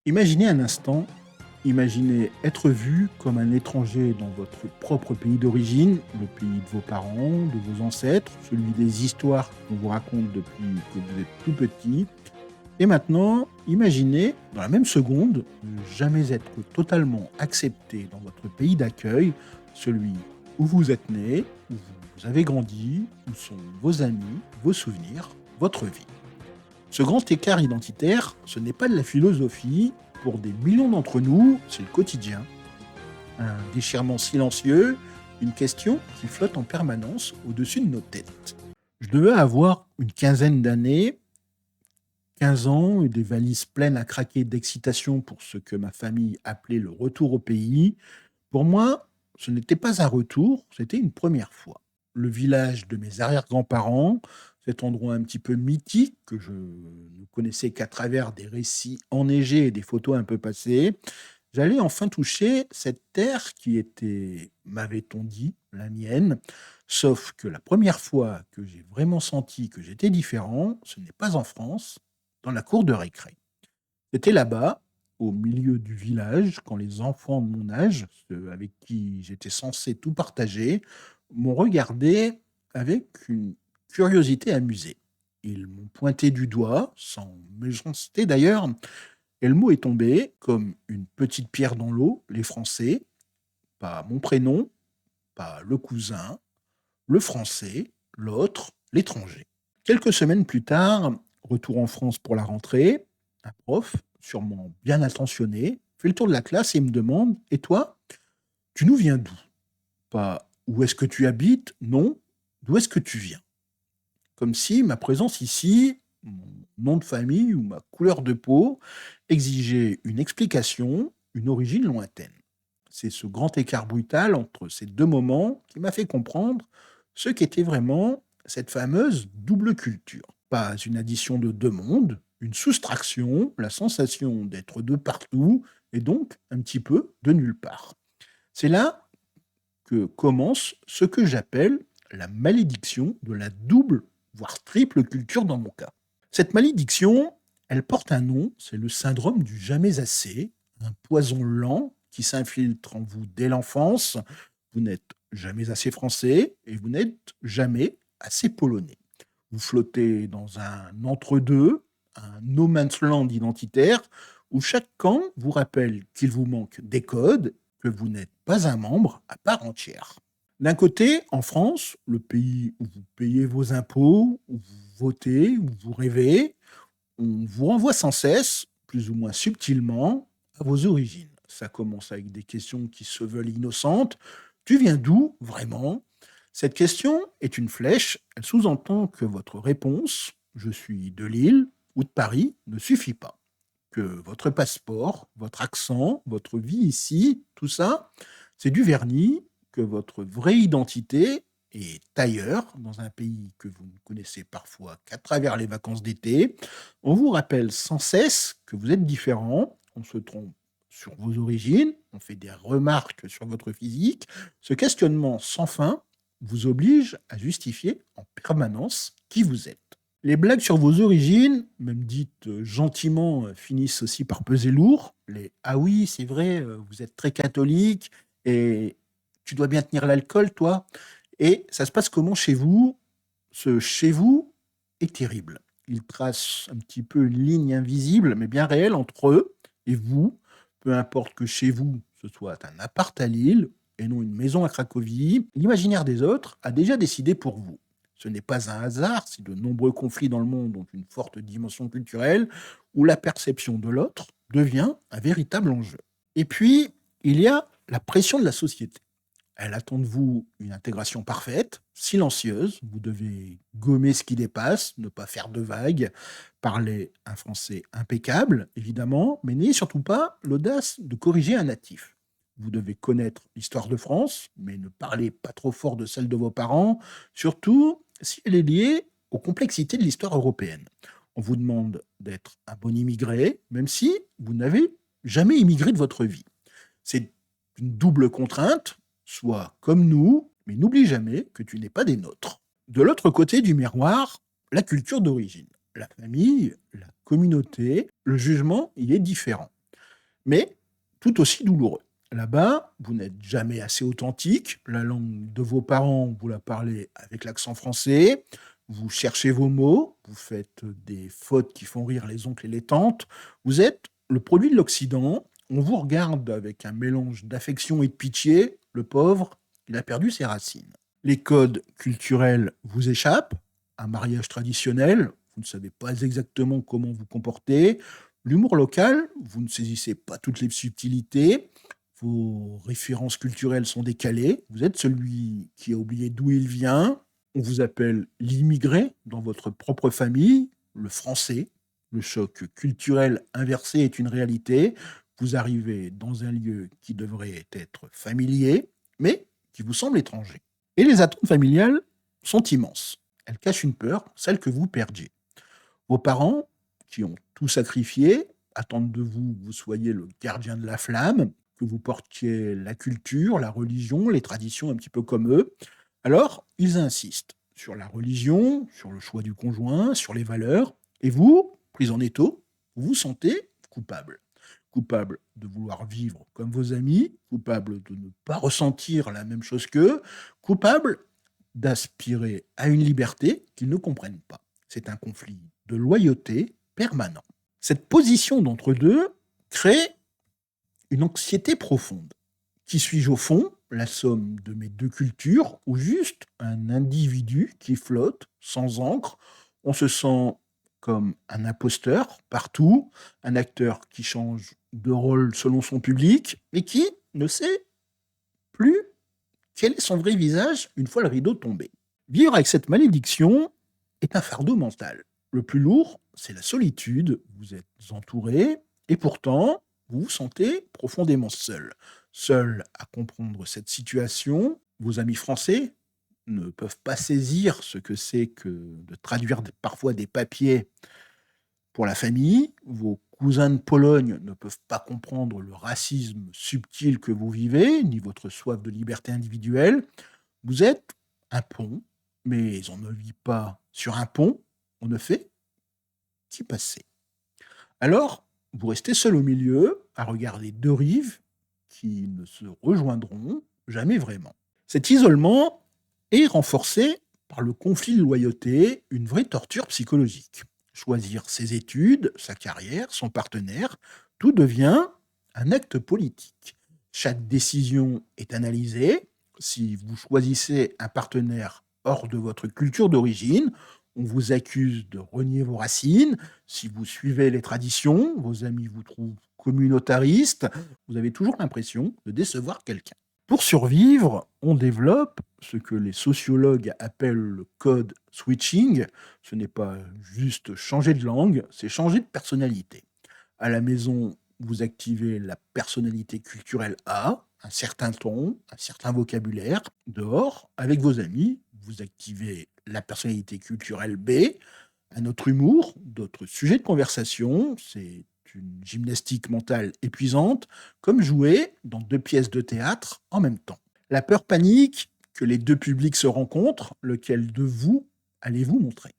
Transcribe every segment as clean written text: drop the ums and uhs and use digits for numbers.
Imaginez un instant, imaginez être vu comme un étranger dans votre propre pays d'origine, le pays de vos parents, de vos ancêtres, celui des histoires qu'on vous raconte depuis que vous êtes tout petit. Et maintenant, imaginez, dans la même seconde, ne jamais être totalement accepté dans votre pays d'accueil, celui où vous êtes né, où vous avez grandi, où sont vos amis, vos souvenirs, votre vie. Ce grand écart identitaire, ce n'est pas de la philosophie. Pour des millions d'entre nous, c'est le quotidien. Un déchirement silencieux, une question qui flotte en permanence au-dessus de nos têtes. Je devais avoir une quinzaine d'années, 15 ans, et des valises pleines à craquer d'excitation pour ce que ma famille appelait le retour au pays. Pour moi, ce n'était pas un retour, c'était une première fois. Le village de mes arrière-grands-parents, cet endroit un petit peu mythique que je ne connaissais qu'à travers des récits enneigés et des photos un peu passées, j'allais enfin toucher cette terre qui était, m'avait-on dit, la mienne. Sauf que la première fois que j'ai vraiment senti que j'étais différent, ce n'est pas en France, dans la cour de récré. C'était là-bas, au milieu du village, quand les enfants de mon âge, ceux avec qui j'étais censé tout partager, m'ont regardé avec une curiosité amusée. Ils m'ont pointé du doigt, sans méchanceté d'ailleurs, et le mot est tombé comme une petite pierre dans l'eau, les Français, pas mon prénom, pas le cousin, le français, l'autre, l'étranger. Quelques semaines plus tard, retour en France pour la rentrée, un prof, sûrement bien intentionné, fait le tour de la classe et me demande: Et toi, tu nous viens d'où? Pas où est-ce que tu habites, non, d'où est-ce que tu viens? Comme si ma présence ici, mon nom de famille ou ma couleur de peau exigeait une explication, une origine lointaine. C'est ce grand écart brutal entre ces deux moments qui m'a fait comprendre ce qu'était vraiment cette fameuse double culture. Pas une addition de deux mondes, une soustraction, la sensation d'être de partout et donc un petit peu de nulle part. C'est là que commence ce que j'appelle la malédiction de la double, voire triple culture dans mon cas. Cette malédiction, elle porte un nom, c'est le syndrome du jamais assez, un poison lent qui s'infiltre en vous dès l'enfance. Vous n'êtes jamais assez français et vous n'êtes jamais assez polonais. Vous flottez dans un entre-deux, un no man's land identitaire, où chaque camp vous rappelle qu'il vous manque des codes, que vous n'êtes pas un membre à part entière. D'un côté, en France, le pays où vous payez vos impôts, où vous votez, où vous rêvez, on vous renvoie sans cesse, plus ou moins subtilement, à vos origines. Ça commence avec des questions qui se veulent innocentes. Tu viens d'où, vraiment? Cette question est une flèche. Elle sous-entend que votre réponse, je suis de Lille ou de Paris, ne suffit pas. Que votre passeport, votre accent, votre vie ici, tout ça, c'est du vernis, que votre vraie identité est ailleurs, dans un pays que vous ne connaissez parfois qu'à travers les vacances d'été. On vous rappelle sans cesse que vous êtes différent, on se trompe sur vos origines, on fait des remarques sur votre physique. Ce questionnement sans fin vous oblige à justifier en permanence qui vous êtes. Les blagues sur vos origines, même dites gentiment, finissent aussi par peser lourd. Les «Ah oui, c'est vrai, vous êtes très catholique et tu dois bien tenir l'alcool, toi?» Et ça se passe comment chez vous? Ce chez vous est terrible. Il trace un petit peu une ligne invisible, mais bien réelle, entre eux et vous. Peu importe que chez vous, ce soit un appart à Lille et non une maison à Cracovie, l'imaginaire des autres a déjà décidé pour vous. Ce n'est pas un hasard si de nombreux conflits dans le monde ont une forte dimension culturelle, où la perception de l'autre devient un véritable enjeu. Et puis, il y a la pression de la société. Elle attend de vous une intégration parfaite, silencieuse. Vous devez gommer ce qui dépasse, ne pas faire de vagues, parler un français impeccable, évidemment, mais n'ayez surtout pas l'audace de corriger un natif. Vous devez connaître l'histoire de France, mais ne parlez pas trop fort de celle de vos parents, surtout si elle est liée aux complexités de l'histoire européenne. On vous demande d'être un bon immigré, même si vous n'avez jamais immigré de votre vie. C'est une double contrainte, sois comme nous, mais n'oublie jamais que tu n'es pas des nôtres. De l'autre côté du miroir, la culture d'origine. La famille, la communauté, le jugement y est différent. mais tout aussi douloureux. Là-bas, vous n'êtes jamais assez authentique, la langue de vos parents, vous la parlez avec l'accent français, vous cherchez vos mots, vous faites des fautes qui font rire les oncles et les tantes, vous êtes le produit de l'Occident, on vous regarde avec un mélange d'affection et de pitié, le pauvre, il a perdu ses racines. Les codes culturels vous échappent, un mariage traditionnel, vous ne savez pas exactement comment vous comporter, l'humour local, vous ne saisissez pas toutes les subtilités, vos références culturelles sont décalées, vous êtes celui qui a oublié d'où il vient, on vous appelle l'immigré dans votre propre famille, le français, le choc culturel inversé est une réalité, vous arrivez dans un lieu qui devrait être familier, mais qui vous semble étranger. Et les attentes familiales sont immenses. Elles cachent une peur, celle que vous perdiez. Vos parents, qui ont tout sacrifié, attendent de vous que vous soyez le gardien de la flamme, que vous portiez la culture, la religion, les traditions un petit peu comme eux. Alors, ils insistent sur la religion, sur le choix du conjoint, sur les valeurs. Et vous, pris en étau, vous vous sentez coupable. Coupable de vouloir vivre comme vos amis, coupable de ne pas ressentir la même chose qu'eux, coupable d'aspirer à une liberté qu'ils ne comprennent pas. C'est un conflit de loyauté permanent. Cette position d'entre-deux crée une anxiété profonde. Qui suis-je au fond, la somme de mes deux cultures, ou juste un individu qui flotte, sans encre? On se sent comme un imposteur partout, un acteur qui change de rôle selon son public, mais qui ne sait plus quel est son vrai visage une fois le rideau tombé. Vivre avec cette malédiction est un fardeau mental. Le plus lourd, c'est la solitude. Vous êtes entouré, et pourtant, vous vous sentez profondément seul. Seul à comprendre cette situation, vos amis français ne peuvent pas saisir ce que c'est que de traduire parfois des papiers pour la famille. Vos cousins de Pologne ne peuvent pas comprendre le racisme subtil que vous vivez, ni votre soif de liberté individuelle. Vous êtes un pont, mais on ne vit pas sur un pont, on ne fait qu'y passer. Alors, vous restez seul au milieu, à regarder deux rives qui ne se rejoindront jamais vraiment. Cet isolement est renforcé par le conflit de loyauté, une vraie torture psychologique. Choisir ses études, sa carrière, son partenaire, tout devient un acte politique. Chaque décision est analysée. Si vous choisissez un partenaire hors de votre culture d'origine, on vous accuse de renier vos racines. Si vous suivez les traditions, vos amis vous trouvent communautariste. Vous avez toujours l'impression de décevoir quelqu'un. Pour survivre, on développe ce que les sociologues appellent le code switching. Ce n'est pas juste changer de langue, c'est changer de personnalité. À la maison, vous activez la personnalité culturelle A, un certain ton, un certain vocabulaire. Dehors, avec vos amis, vous activez la personnalité culturelle B, un autre humour, d'autres sujets de conversation. C'est une gymnastique mentale épuisante, comme jouer dans deux pièces de théâtre en même temps. La peur panique que les deux publics se rencontrent, lequel de vous allez-vous montrer?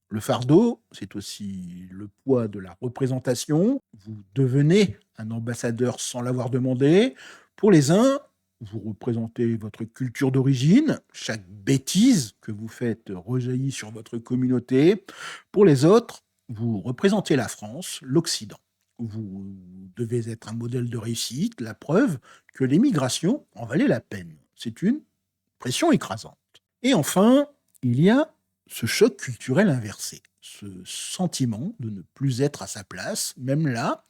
Le fardeau, c'est aussi le poids de la représentation. Vous devenez un ambassadeur sans l'avoir demandé. Pour les uns, vous représentez votre culture d'origine. Chaque bêtise que vous faites rejaillit sur votre communauté. Pour les autres, vous représentez la France, l'Occident. Vous devez être un modèle de réussite, la preuve que l'émigration en valait la peine. C'est une pression écrasante. Et enfin, il y a ce choc culturel inversé, ce sentiment de ne plus être à sa place, même là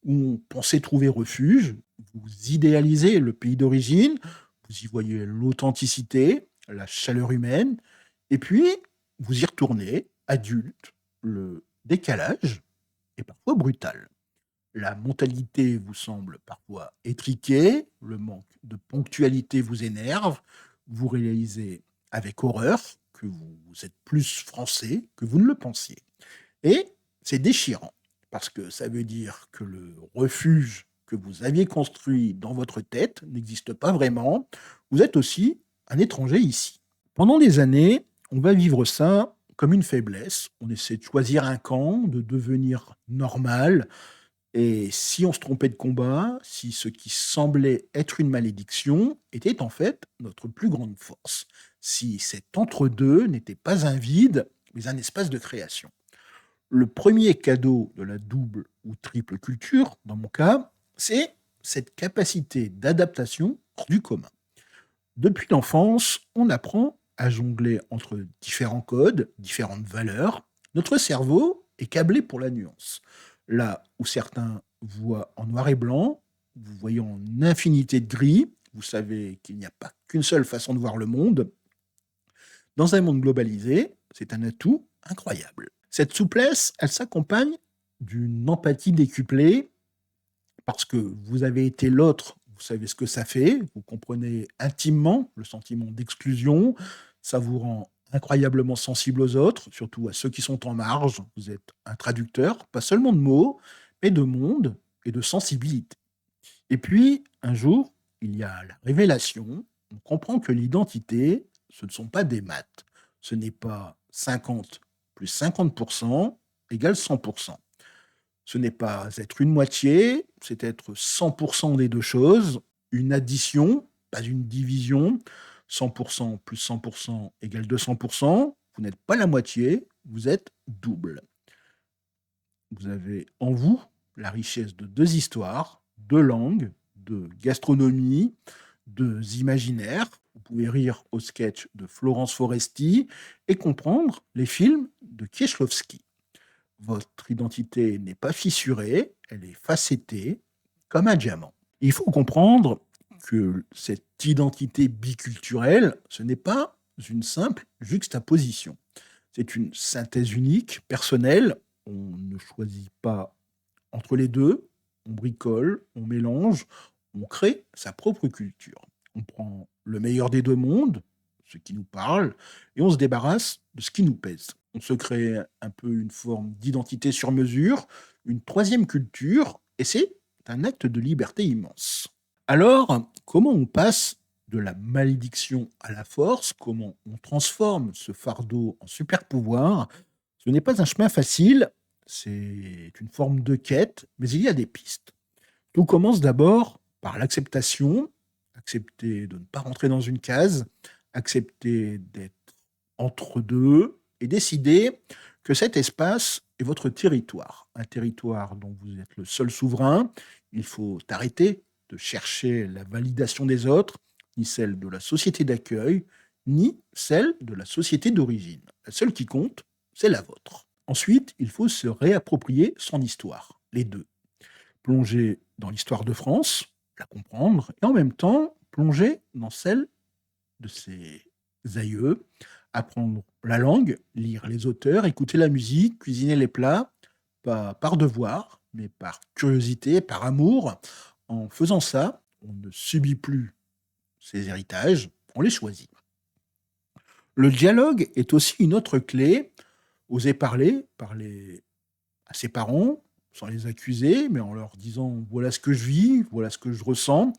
où on pensait trouver refuge. Vous idéalisez le pays d'origine, vous y voyez l'authenticité, la chaleur humaine, et puis vous y retournez, adulte, le décalage est parfois brutal. La mentalité vous semble parfois étriquée, le manque de ponctualité vous énerve, vous réalisez avec horreur que vous êtes plus français que vous ne le pensiez. Et c'est déchirant, parce que ça veut dire que le refuge que vous aviez construit dans votre tête n'existe pas vraiment. Vous êtes aussi un étranger ici. Pendant des années, on va vivre ça comme une faiblesse. On essaie de choisir un camp, de devenir normal, Et si on se trompait de combat, si ce qui semblait être une malédiction était en fait notre plus grande force, si cet entre-deux n'était pas un vide, mais un espace de création. Le premier cadeau de la double ou triple culture, dans mon cas, c'est cette capacité d'adaptation hors du commun. Depuis l'enfance, on apprend à jongler entre différents codes, différentes valeurs. Notre cerveau est câblé pour la nuance. Là où certains voient en noir et blanc, vous voyez en infinité de gris, vous savez qu'il n'y a pas qu'une seule façon de voir le monde. Dans un monde globalisé, c'est un atout incroyable. Cette souplesse, elle s'accompagne d'une empathie décuplée parce que vous avez été l'autre, vous savez ce que ça fait, vous comprenez intimement le sentiment d'exclusion, ça vous rend incroyablement sensible aux autres, surtout à ceux qui sont en marge. Vous êtes un traducteur, pas seulement de mots, mais de monde et de sensibilité. Et puis, un jour, il y a la révélation, on comprend que l'identité, ce ne sont pas des maths, ce n'est pas 50 plus 50% égale 100%. Ce n'est pas être une moitié, c'est être 100% des deux choses, une addition, pas une division. 100% plus 100% égale 200%. Vous n'êtes pas la moitié, vous êtes double. Vous avez en vous la richesse de deux histoires, deux langues, de gastronomie, deux imaginaires. Vous pouvez rire au sketch de Florence Foresti et comprendre les films de Kieślowski. Votre identité n'est pas fissurée, elle est facettée, comme un diamant. Il faut comprendre que cette identité biculturelle, ce n'est pas une simple juxtaposition. C'est une synthèse unique, personnelle. On ne choisit pas entre les deux, on bricole, on mélange, on crée sa propre culture. On prend le meilleur des deux mondes, ce qui nous parle, et on se débarrasse de ce qui nous pèse. On se crée un peu une forme d'identité sur mesure, une troisième culture, et c'est un acte de liberté immense. Alors, comment on passe de la malédiction à la force? Comment on transforme ce fardeau en super pouvoir? Ce n'est pas un chemin facile, c'est une forme de quête, mais il y a des pistes. Tout commence d'abord par l'acceptation, accepter de ne pas rentrer dans une case, accepter d'être entre deux et décider que cet espace est votre territoire, un territoire dont vous êtes le seul souverain. Il faut arrêter de chercher la validation des autres, ni celle de la société d'accueil, ni celle de la société d'origine. La seule qui compte, c'est la vôtre. Ensuite, il faut se réapproprier son histoire, les deux. Plonger dans l'histoire de France, la comprendre, et en même temps plonger dans celle de ses aïeux, apprendre la langue, lire les auteurs, écouter la musique, cuisiner les plats, pas par devoir, mais par curiosité, par amour. En faisant ça, on ne subit plus ses héritages, on les choisit. Le dialogue est aussi une autre clé. Oser parler, parler à ses parents, sans les accuser, mais en leur disant voilà ce que je vis, voilà ce que je ressens.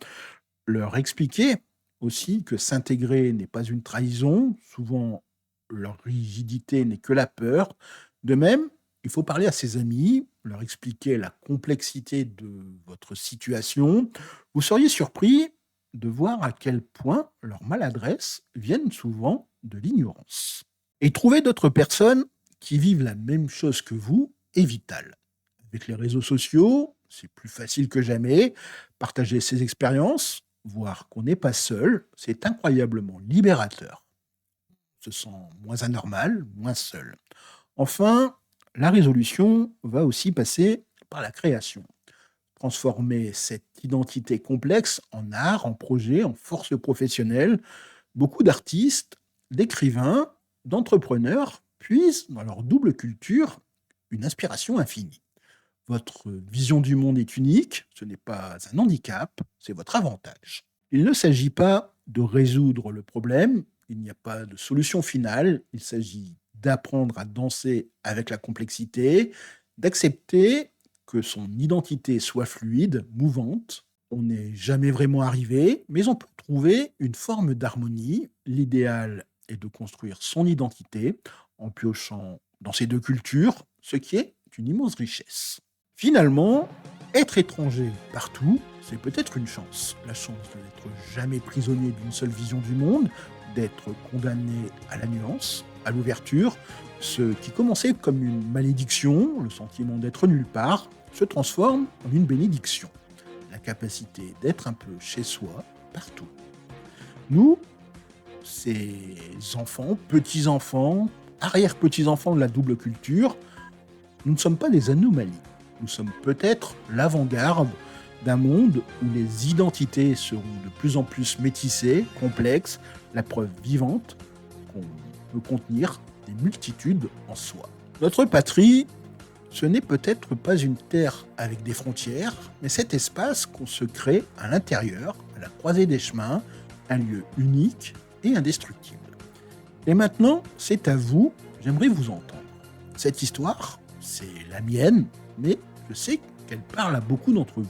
Leur expliquer aussi que s'intégrer n'est pas une trahison. Souvent, leur rigidité n'est que la peur. De même, il faut parler à ses amis, leur expliquer la complexité de votre situation. Vous seriez surpris de voir à quel point leurs maladresses viennent souvent de l'ignorance. Et trouver d'autres personnes qui vivent la même chose que vous est vital. Avec les réseaux sociaux, c'est plus facile que jamais. Partager ses expériences, voir qu'on n'est pas seul, c'est incroyablement libérateur. On se sent moins anormal, moins seul. Enfin, la résolution va aussi passer par la création. Transformer cette identité complexe en art, en projet, en force professionnelle. Beaucoup d'artistes, d'écrivains, d'entrepreneurs puisent dans leur double culture une inspiration infinie. Votre vision du monde est unique, ce n'est pas un handicap, c'est votre avantage. Il ne s'agit pas de résoudre le problème, il n'y a pas de solution finale, il s'agit d'apprendre à danser avec la complexité, d'accepter que son identité soit fluide, mouvante. On n'est jamais vraiment arrivé, mais on peut trouver une forme d'harmonie. L'idéal est de construire son identité en piochant dans ces deux cultures, ce qui est une immense richesse. Finalement, Être étranger partout, c'est peut-être une chance. La chance de n'être jamais prisonnier d'une seule vision du monde, d'être condamné à la nuance, à l'ouverture. Ce qui commençait comme une malédiction, le sentiment d'être nulle part, se transforme en une bénédiction. La capacité d'être un peu chez soi, partout. Nous, ces enfants, petits-enfants, arrière-petits-enfants de la double culture, nous ne sommes pas des anomalies. Nous sommes peut-être l'avant-garde d'un monde où les identités seront de plus en plus métissées, complexes, la preuve vivante qu'on peut contenir des multitudes en soi. Notre patrie, ce n'est peut-être pas une terre avec des frontières, mais cet espace qu'on se crée à l'intérieur, à la croisée des chemins, un lieu unique et indestructible. Et maintenant, c'est à vous, j'aimerais vous entendre. Cette histoire, c'est la mienne, mais je sais qu'elle parle à beaucoup d'entre vous.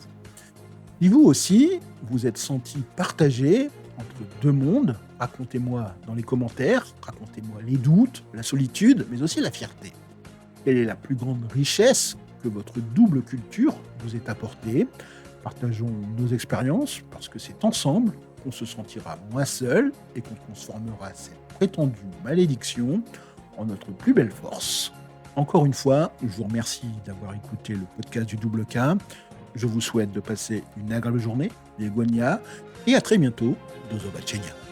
Si vous aussi, vous êtes senti partagé entre deux mondes, racontez-moi dans les commentaires, racontez-moi les doutes, la solitude, mais aussi la fierté. Quelle est la plus grande richesse que votre double culture vous ait apportée? Partageons nos expériences, parce que c'est ensemble qu'on se sentira moins seul et qu'on transformera cette prétendue malédiction en notre plus belle force. Encore une fois, je vous remercie d'avoir écouté le podcast du Double K. Je vous souhaite de passer une agréable journée, les Gonia, et à très bientôt, Dozo Bacchenia.